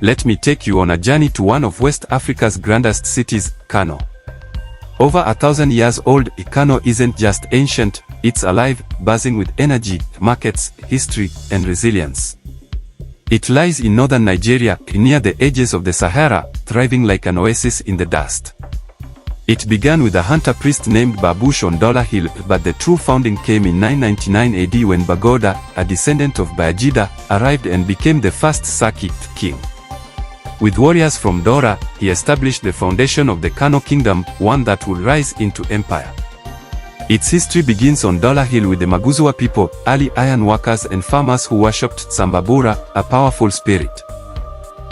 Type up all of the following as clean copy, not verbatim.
let me take you on a journey to one of West Africa's grandest cities, Kano. Over 1,000 years old, Kano isn't just ancient, it's alive, buzzing with energy, markets, history, and resilience. It lies in northern Nigeria, near the edges of the Sahara, thriving like an oasis in the dust. It began with a hunter priest named Babush on Dala Hill, but the true founding came in 999 AD when Bagauda, a descendant of Bayajidda, arrived and became the first Saki king. With warriors from Dora, he established the foundation of the Kano kingdom, one that would rise into empire. Its history begins on Dala Hill with the Maguzwa people, early iron workers and farmers who worshipped Tsambabura, a powerful spirit.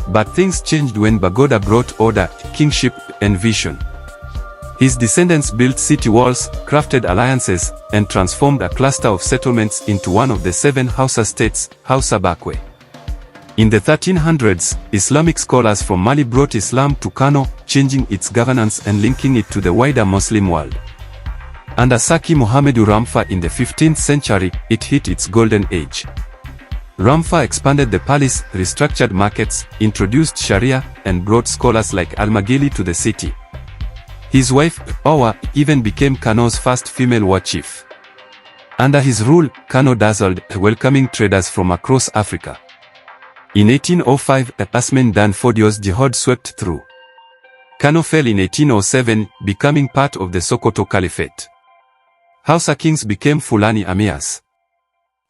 But things changed when Bagauda brought order, kingship, and vision. His descendants built city walls, crafted alliances, and transformed a cluster of settlements into one of the 7 Hausa states, Hausa Bakwe. In the 1300s, Islamic scholars from Mali brought Islam to Kano, changing its governance and linking it to the wider Muslim world. Under Saki Muhammad Rumfa in the 15th century, it hit its golden age. Rumfa expanded the palace, restructured markets, introduced Sharia, and brought scholars like Al-Magili to the city. His wife, Owa, even became Kano's first female war chief. Under his rule, Kano dazzled, welcoming traders from across Africa. In 1805, Asman Dan Fodio's Jihad swept through. Kano fell in 1807, becoming part of the Sokoto Caliphate. Hausa kings became Fulani emirs.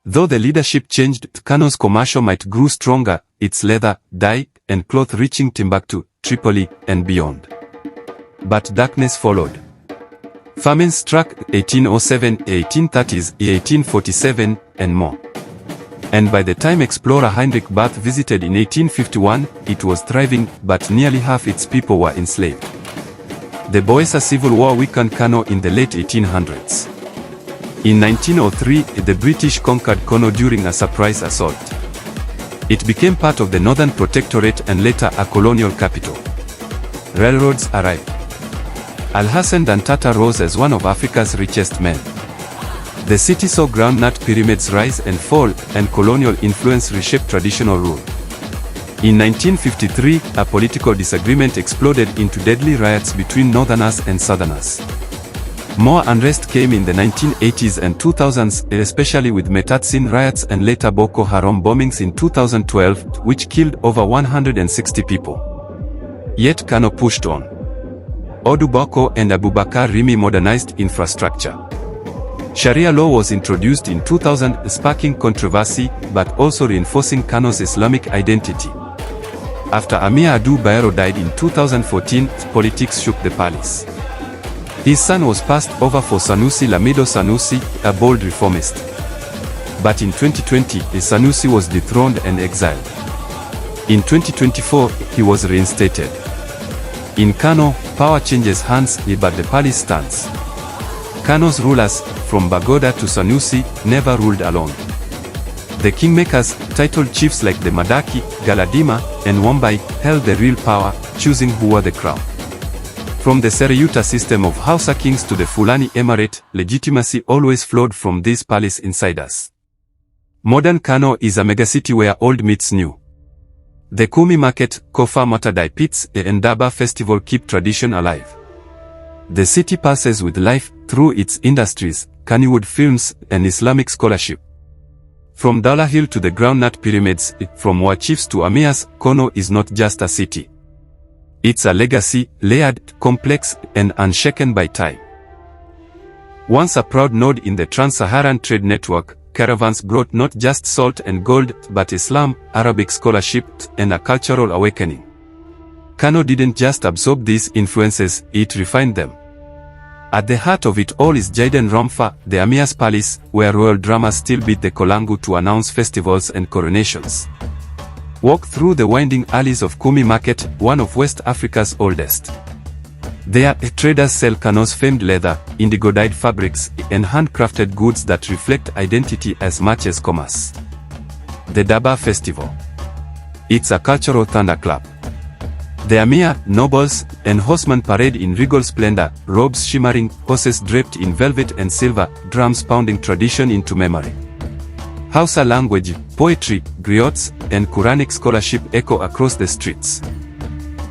Though the leadership changed, Kano's commercial might grew stronger, its leather, dye, and cloth reaching Timbuktu, Tripoli, and beyond. But darkness followed. Famine struck 1807, 1830s, 1847, and more. And by the time explorer Heinrich Barth visited in 1851, it was thriving, but nearly half its people were enslaved. The Boesa Civil War weakened Kano in the late 1800s. In 1903, the British conquered Kano during a surprise assault. It became part of the Northern Protectorate and later a colonial capital. Railroads arrived. Alhassan Dantata rose as one of Africa's richest men. The city saw groundnut pyramids rise and fall, and colonial influence reshaped traditional rule. In 1953, a political disagreement exploded into deadly riots between northerners and southerners. More unrest came in the 1980s and 2000s, especially with Metatsin riots and later Boko Haram bombings in 2012, which killed over 160 people. Yet Kano pushed on. Odu Boko and Abubakar Rimi modernized infrastructure. Sharia law was introduced in 2000, sparking controversy, but also reinforcing Kano's Islamic identity. After Amir Adu Bayero died in 2014, politics shook the palace. His son was passed over for Sanusi Lamido Sanusi, a bold reformist. But in 2020, Sanusi was dethroned and exiled. In 2024, he was reinstated. In Kano, power changes hands, but the palace stands. Kano's rulers, from Bagauda to Sanusi, never ruled alone. The kingmakers, titled chiefs like the Madaki, Galadima, and Wambai, held the real power, choosing who wore the crown. From the Sereyuta system of Hausa kings to the Fulani Emirate, legitimacy always flowed from these palace insiders. Modern Kano is a megacity where old meets new. The Kurmi market, Kofa Matadai pits, and Durbar Festival keep tradition alive. The city passes with life through its industries, Kannywood films, and Islamic scholarship. From Dala Hill to the groundnut pyramids, from war chiefs to emirs, Kano is not just a city. It's a legacy, layered, complex, and unshaken by time. Once a proud node in the Trans-Saharan trade network, caravans brought not just salt and gold, but Islam, Arabic scholarship, and a cultural awakening. Kano didn't just absorb these influences, it refined them. At the heart of it all is Jihad and Rumfa, the Emir's palace, where royal dramas still beat the kolangu to announce festivals and coronations. Walk through the winding alleys of Kurmi Market, one of West Africa's oldest. There, traders sell Kano's famed leather, indigo-dyed fabrics, and handcrafted goods that reflect identity as much as commerce. The Durbar Festival. It's a cultural thunderclap. The Emir, nobles, and horsemen parade in regal splendor, robes shimmering, horses draped in velvet and silver, drums pounding tradition into memory. Hausa language, poetry, griots, and Quranic scholarship echo across the streets.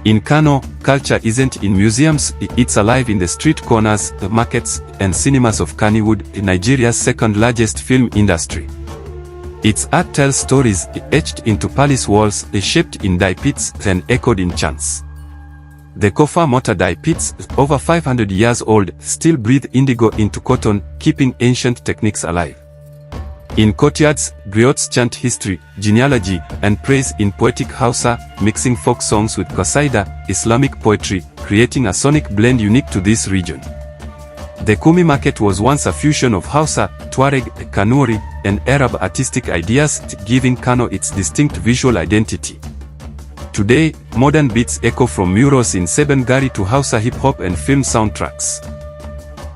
In Kano, culture isn't in museums, it's alive in the street corners, the markets, and cinemas of Kannywood, Nigeria's second-largest film industry. Its art tells stories, etched into palace walls, shaped in dye pits, and echoed in chants. The Kofa mortar dye pits, over 500 years old, still breathe indigo into cotton, keeping ancient techniques alive. In courtyards, griots chant history, genealogy, and praise in poetic Hausa, mixing folk songs with Qasida, Islamic poetry, creating a sonic blend unique to this region. The Kurmi market was once a fusion of Hausa, Tuareg, Kanuri, and Arab artistic ideas, giving Kano its distinct visual identity. Today, modern beats echo from murals in Sebengari to Hausa hip-hop and film soundtracks.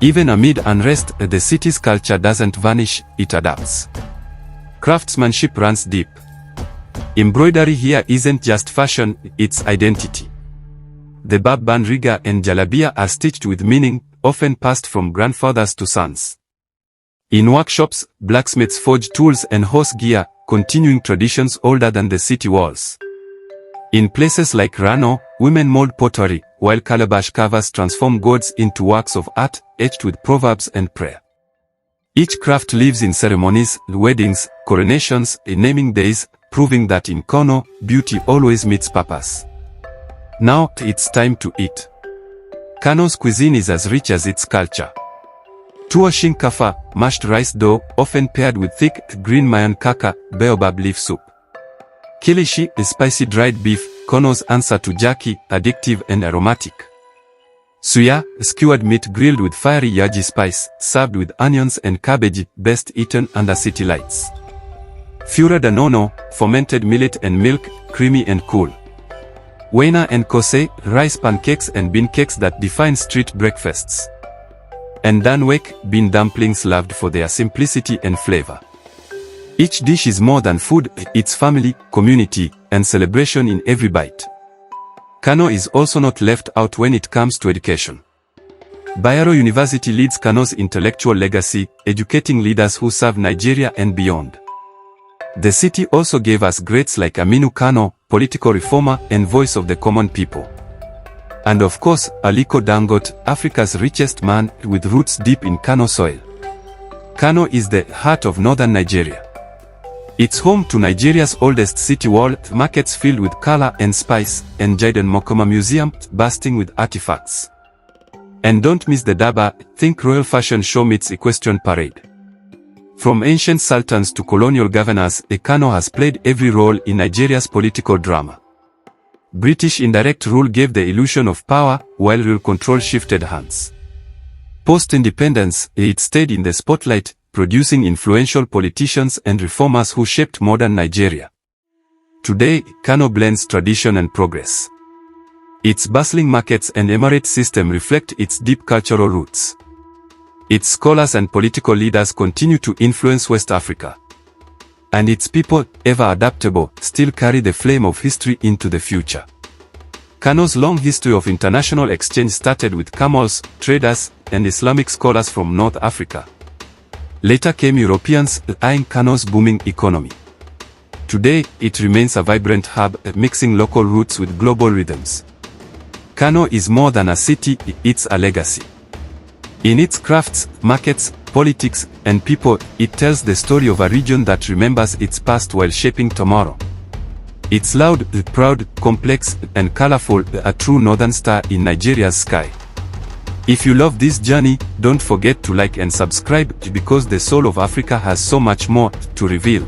Even amid unrest, the city's culture doesn't vanish, it adapts. Craftsmanship runs deep. Embroidery here isn't just fashion, it's identity. The Babban Riga and Jalabia are stitched with meaning, often passed from grandfathers to sons. In workshops, blacksmiths forge tools and horse gear, continuing traditions older than the city walls. In places like Rano, women mold pottery, while calabash carvers transform gods into works of art, etched with proverbs and prayer. Each craft lives in ceremonies, weddings, coronations, naming days, proving that in Kano, beauty always meets purpose. Now, it's time to eat. Kano's cuisine is as rich as its culture. Tuwo Shinkafa, mashed rice dough, often paired with thick, green mayan kaka, baobab leaf soup. Kilishi is spicy dried beef, Kano's answer to jerky, addictive and aromatic. Suya, skewered meat grilled with fiery yaji spice, served with onions and cabbage, best eaten under city lights. Fura da nono, fermented millet and milk, creamy and cool. Wena and kose, rice pancakes and bean cakes that define street breakfasts. And danwek, bean dumplings loved for their simplicity and flavor. Each dish is more than food, it's family, community, and celebration in every bite. Kano is also not left out when it comes to education. Bayero University leads Kano's intellectual legacy, educating leaders who serve Nigeria and beyond. The city also gave us greats like Aminu Kano, political reformer and voice of the common people. And of course, Aliko Dangote, Africa's richest man, with roots deep in Kano soil. Kano is the heart of northern Nigeria. It's home to Nigeria's oldest city wall, markets filled with color and spice, and Jihad and Mokoma Museum, bursting with artifacts. And don't miss the Daba, think royal fashion show meets equestrian parade. From ancient sultans to colonial governors, Kano has played every role in Nigeria's political drama. British indirect rule gave the illusion of power, while real control shifted hands. Post-independence, it stayed in the spotlight, producing influential politicians and reformers who shaped modern Nigeria. Today, Kano blends tradition and progress. Its bustling markets and emirate system reflect its deep cultural roots. Its scholars and political leaders continue to influence West Africa. And its people, ever adaptable, still carry the flame of history into the future. Kano's long history of international exchange started with camels, traders, and Islamic scholars from North Africa. Later came Europeans, eyeing Kano's booming economy. Today, it remains a vibrant hub, mixing local roots with global rhythms. Kano is more than a city, it's a legacy. In its crafts, markets, politics, and people, it tells the story of a region that remembers its past while shaping tomorrow. It's loud, proud, complex, and colorful, a true northern star in Nigeria's sky. If you love this journey, don't forget to like and subscribe, because the soul of Africa has so much more to reveal.